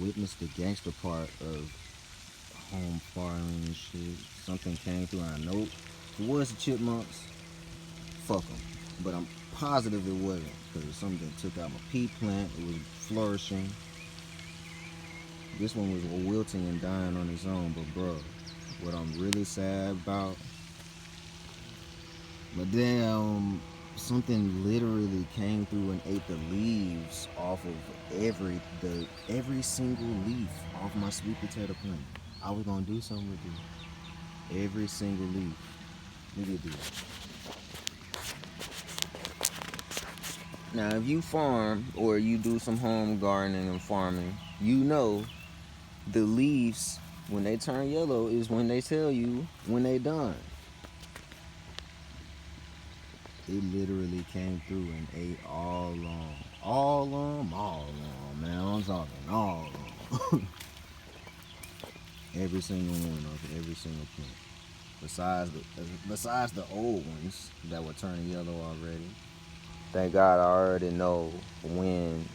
witnessed the gangster part of home farming and shit. Something came through, and I know if it was the chipmunks, fuck them. But I'm positive it wasn't, because something took out my pea plant. It was flourishing. This one was wilting and dying on its own. But bro, what I'm really sad about, but damn, something literally came through and ate the leaves off of every single leaf off my sweet potato plant. I was gonna do something with it. Every single leaf. Look at this. Now, if you farm or you do some home gardening and farming, you know the leaves, when they turn yellow, is when they tell you when they done. It literally came through and ate all along, man. I'm talking all along. Every single one of every single plant. Besides the old ones that were turning yellow already. Thank God I already know when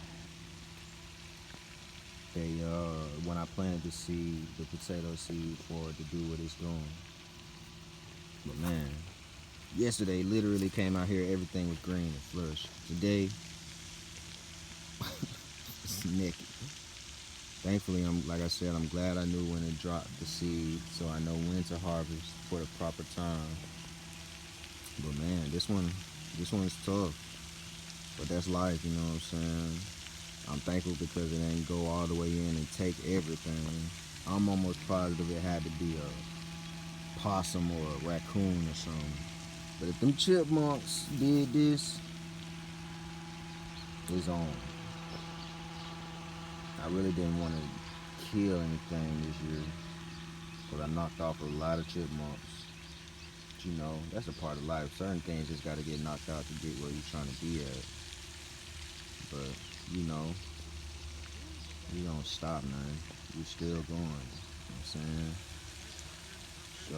I planted the seed, the potato seed, for it to do what it's doing. But man, yesterday literally came out here, everything was green and flourished. Today, it's naked. Thankfully, like I said, I'm glad I knew when to drop the seed, so I know when to harvest for the proper time. But man, this one's tough. But that's life, you know what I'm saying? I'm thankful because it ain't go all the way in and take everything. I'm almost positive it had to be a possum or a raccoon or something. But if them chipmunks did this, it's on. I really didn't want to kill anything this year, because I knocked off a lot of chipmunks. But you know, that's a part of life. Certain things just got to get knocked out to get where you're trying to be at. But, you know, we don't stop, man. We still going. You know what I'm saying? So.